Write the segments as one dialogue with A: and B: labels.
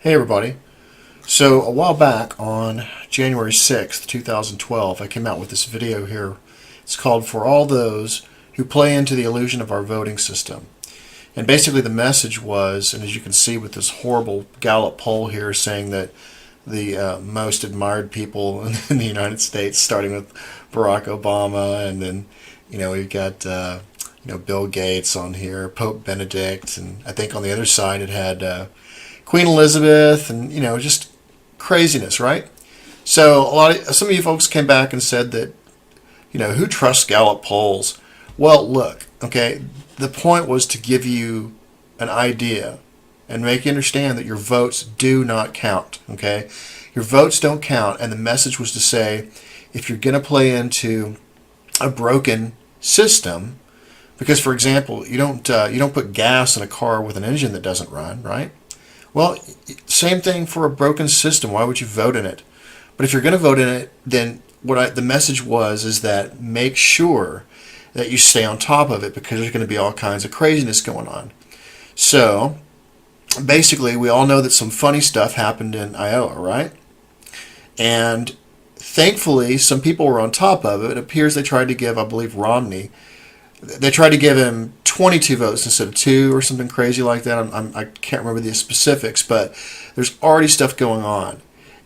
A: Hey everybody. So a while back on January 6th, 2012, I came out with this video here. It's called For All Those Who Play Into the Illusion of Our Voting System. And basically the message was, and as you can see with this horrible Gallup poll here saying that the most admired people in the United States, starting with Barack Obama, and then we've got Bill Gates on here, Pope Benedict, and I think on the other side it had Queen Elizabeth, and just craziness, right? So some of you folks came back and said that who trusts Gallup polls? Well, look, okay, the point was to give you an idea and make you understand that your votes do not count, okay? Your votes don't count, and the message was to say, if you're going to play into a broken system, because for example, you don't put gas in a car with an engine that doesn't run, right? Well, same thing for a broken system. Why would you vote in it? But if you're going to vote in it, then the message is that make sure that you stay on top of it, because there's going to be all kinds of craziness going on. So basically, we all know that some funny stuff happened in Iowa, right? And thankfully, some people were on top of it. It appears they tried to give, I believe, Romney, they tried to give him 22 votes instead of 2 or something crazy like that. I can't remember the specifics, but there's already stuff going on.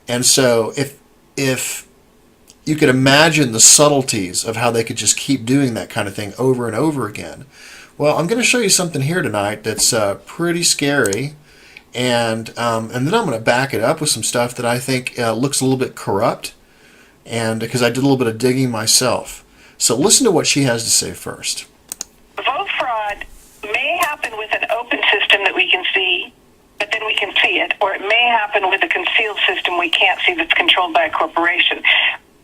A: And so if you could imagine the subtleties of how they could just keep doing that kind of thing over and over again. Well, I'm going to show you something here tonight that's pretty scary, and then I'm going to back it up with some stuff that I think looks a little bit corrupt, and because I did a little bit of digging myself. So listen to what she has to say first.
B: Vote fraud may happen with an open system that we can see, but then we can see it, or it may happen with a concealed system we can't see that's controlled by a corporation.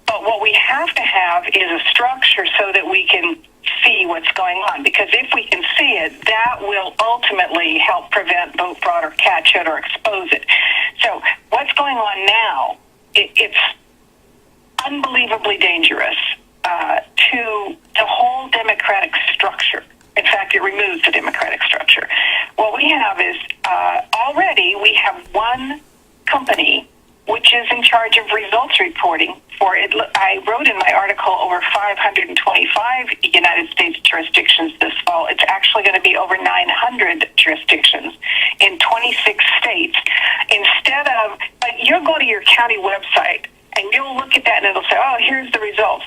B: But what we have to have is a structure so that we can see what's going on, because if we can see it, that will ultimately help prevent vote fraud or catch it or expose it. So what's going on now, it's unbelievably dangerous to the whole democratic structure. In fact, it removes the democratic structure. What we have is already we have one company which is in charge of results reporting for it. I wrote in my article over 525 United States jurisdictions this fall. It's actually going to be over 900 jurisdictions in 26 states. Instead of, you'll go to your county website and you'll look at that and it'll say, oh, here's the results.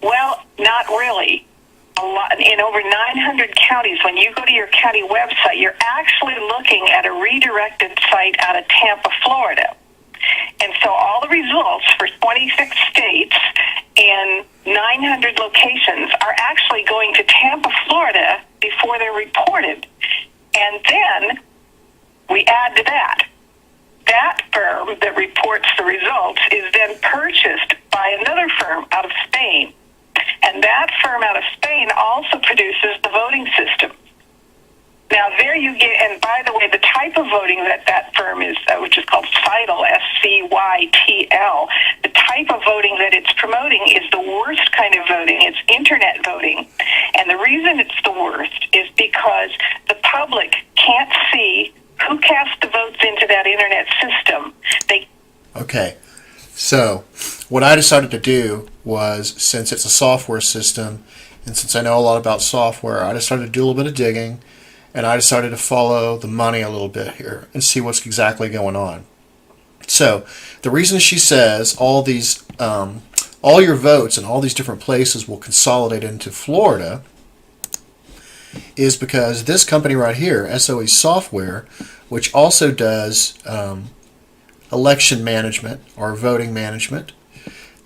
B: Well, not really. In over 900 counties, when you go to your county website, you're actually looking at a redirected site out of Tampa, Florida. And so all the results for 26 states and 900 locations are actually going to Tampa, Florida before they're reported. And then we add to that. That firm that reports the results is then purchased by another firm out of Spain. And that firm out of Spain also produces the voting system. Now, there you get, and by the way, the type of voting that firm is, which is called SCYTL, SCYTL, the type of voting that it's promoting is the worst kind of voting. It's internet voting. And the reason it's the worst is because the public can't see who cast the votes into that internet system.
A: Okay, so what I decided to do was, since it's a software system, and since I know a lot about software, I decided to do a little bit of digging. And I decided to follow the money a little bit here and see what's exactly going on. So the reason she says all your votes in all these different places will consolidate into Florida is because this company right here, SOE Software, which also does election management or voting management,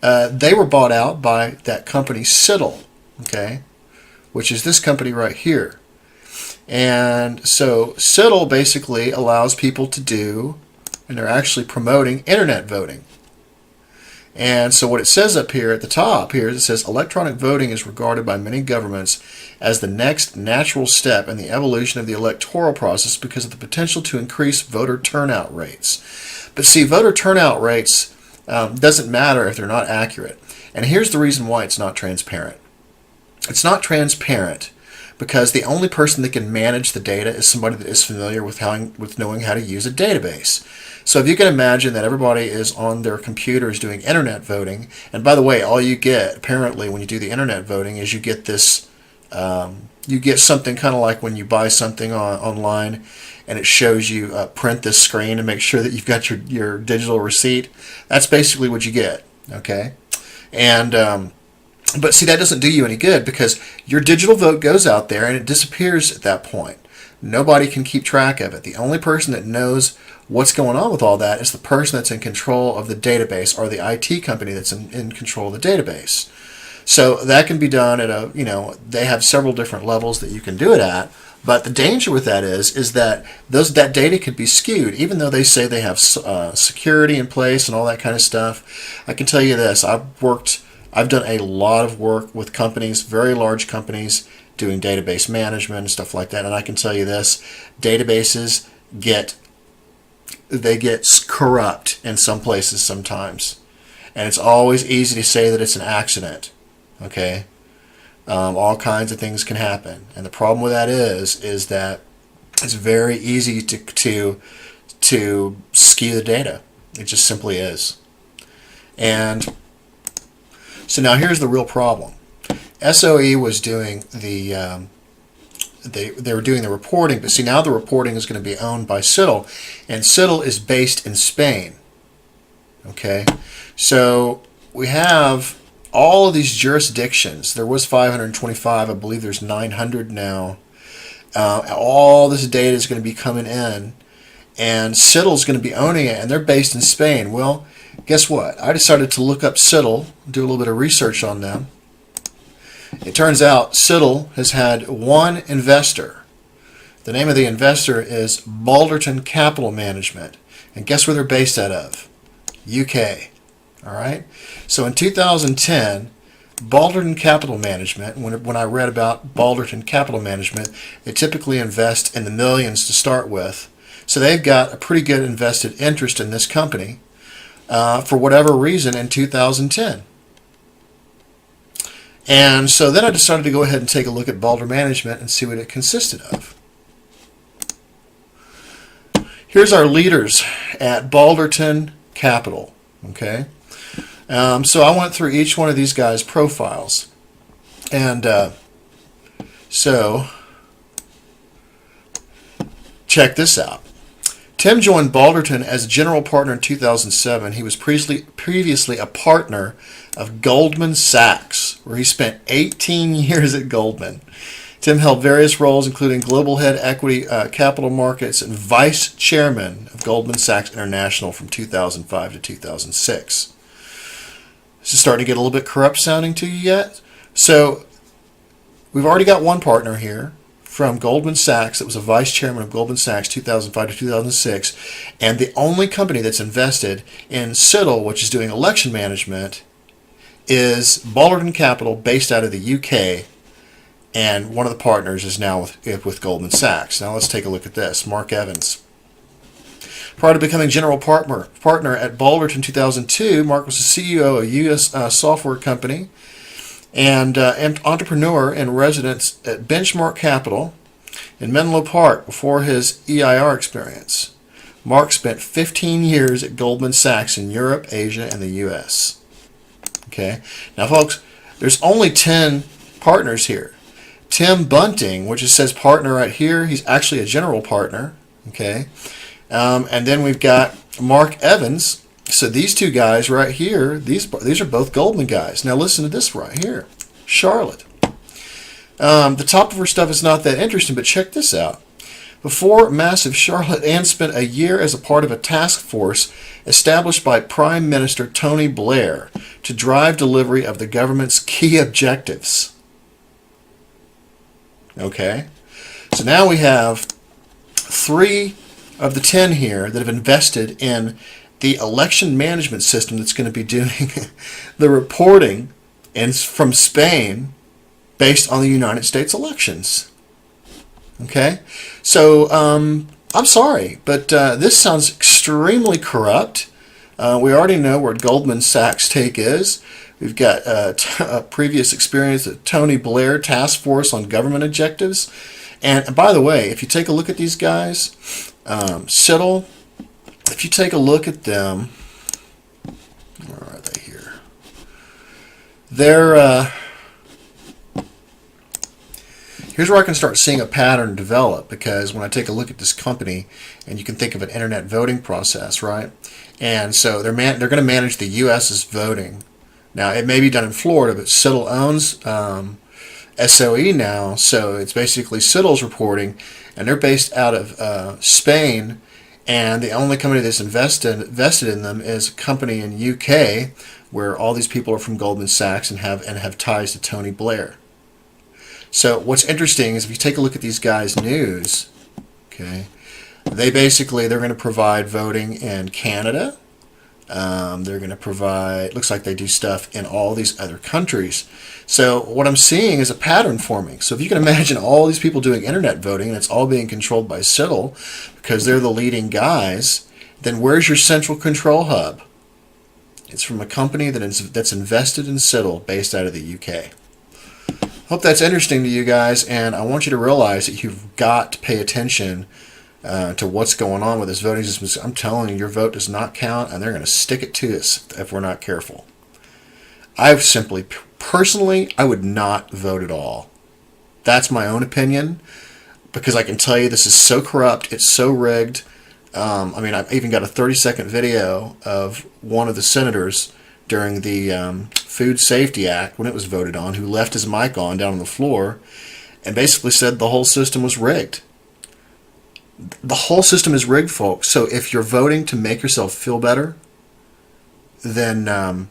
A: they were bought out by that company SCYTL, okay, which is this company right here. And so SCYTL basically allows people to do, and they're actually promoting internet voting. And so what it says up here at the top here, it says electronic voting is regarded by many governments as the next natural step in the evolution of the electoral process because of the potential to increase voter turnout rates. But see, voter turnout rates doesn't matter if they're not accurate. And here's the reason why it's not transparent. It's not transparent because the only person that can manage the data is somebody that is familiar with knowing how to use a database. So if you can imagine that everybody is on their computers doing internet voting, and by the way, all you get apparently when you do the internet voting is you get this, you get something kind of like when you buy something online, and it shows you print this screen and make sure that you've got your digital receipt. That's basically what you get. Okay, and but see, that doesn't do you any good because your digital vote goes out there and it disappears at that point. Nobody can keep track of it. The only person that knows what's going on with all that is the person that's in control of the database, or the IT company that's in control of the database. So that can be done at a, they have several different levels that you can do it at. But the danger with that is that that data could be skewed, even though they say they have security in place and all that kind of stuff. I can tell you this: I've done a lot of work with companies, very large companies, doing database management and stuff like that. And I can tell you this: databases get corrupt in some places sometimes, and it's always easy to say that it's an accident. Okay. All kinds of things can happen, and the problem with that is that it's very easy to skew the data. It just simply is. And so now here's the real problem. SOE was doing the they were doing the reporting, but see, now the reporting is going to be owned by SCYTL, and SCYTL is based in Spain. Okay, so we have all of these jurisdictions. There was 525. I believe there's 900 now. All this data is going to be coming in, and SCYTL is going to be owning it, and they're based in Spain. Well, guess what? I decided to look up SCYTL, do a little bit of research on them. It turns out SCYTL has had one investor. The name of the investor is Balderton Capital Management, and guess where they're based out of? UK. All right. So in 2010, Balderton Capital Management, when I read about Balderton Capital Management, they typically invest in the millions to start with. So they've got a pretty good invested interest in this company for whatever reason in 2010. And so then I decided to go ahead and take a look at Balder Management and see what it consisted of. Here's our leaders at Balderton Capital. Okay. So I went through each one of these guys' profiles, and so check this out. Tim joined Balderton as a general partner in 2007. He was previously a partner of Goldman Sachs, where he spent 18 years at Goldman. Tim held various roles, including global head equity capital markets and vice chairman of Goldman Sachs International from 2005 to 2006. Is it starting to get a little bit corrupt sounding to you yet? So we've already got one partner here from Goldman Sachs that was a vice chairman of Goldman Sachs 2005 to 2006, and the only company that's invested in SCYTL, which is doing election management, is Balderton Capital, based out of the UK, and one of the partners is now with Goldman Sachs. Now let's take a look at this. Mark Evans. Prior to becoming general partner at Balderton in 2002, Mark was the CEO of a U.S. software company and entrepreneur in residence at Benchmark Capital in Menlo Park before his EIR experience. Mark spent 15 years at Goldman Sachs in Europe, Asia, and the U.S. Okay. Now, folks, there's only 10 partners here. Tim Bunting, which it says partner right here, he's actually a general partner. Okay. And then we've got Mark Evans. So these two guys right here, these are both Goldman guys. Now listen to this right here. Charlotte. The top of her stuff is not that interesting, but check this out. Before Massive, Charlotte Ann spent a year as a part of a task force established by Prime Minister Tony Blair to drive delivery of the government's key objectives. Okay. So now we have 3 of the 10 here that have invested in the election management system that's going to be doing the reporting from Spain based on the United States elections. Okay? So, I'm sorry, but this sounds extremely corrupt. We already know where Goldman Sachs' take is. We've got a previous experience at Tony Blair Task Force on Government Objectives. And by the way, if you take a look at these guys, SCYTL, if you take a look at them, where are they here? They're here's where I can start seeing a pattern develop, because when I take a look at this company, and you can think of an internet voting process, right? And so they're going to manage the U.S.'s voting. Now, it may be done in Florida, but SCYTL owns SOE now, so it's basically SCYTL's reporting, and they're based out of Spain, and the only company that's invested in them is a company in UK, where all these people are from Goldman Sachs and have ties to Tony Blair. So what's interesting is if you take a look at these guys' news, okay, they're going to provide voting in Canada. They're going to provide, looks like they do stuff in all these other countries. So what I'm seeing is a pattern forming. So if you can imagine all these people doing internet voting, and it's all being controlled by SCYTL because they're the leading guys, then where's your central control hub? It's from a company that's invested in SCYTL based out of the UK. Hope that's interesting to you guys, and I want you to realize that you've got to pay attention to what's going on with this voting system. I'm telling you, your vote does not count, and they're going to stick it to us if we're not careful. Personally, I would not vote at all. That's my own opinion, because I can tell you this is so corrupt, it's so rigged. I mean, I've even got a 30-second video of one of the senators during the Food Safety Act, when it was voted on, who left his mic on down on the floor and basically said the whole system was rigged. The whole system is rigged, folks. So if you're voting to make yourself feel better, then I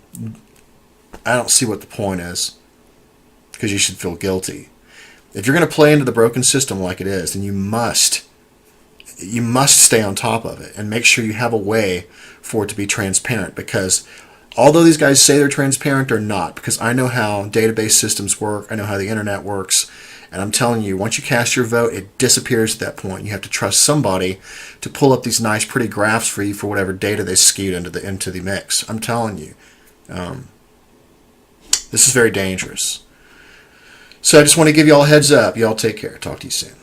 A: don't see what the point is, because you should feel guilty. If you're going to play into the broken system like it is, then you must stay on top of it and make sure you have a way for it to be transparent, because although these guys say they're transparent, they're not, because I know how database systems work, I know how the internet works, and I'm telling you, once you cast your vote, it disappears at that point. You have to trust somebody to pull up these nice, pretty graphs for you for whatever data they skewed into the mix. I'm telling you, this is very dangerous. So I just want to give you all a heads up. You all take care. Talk to you soon.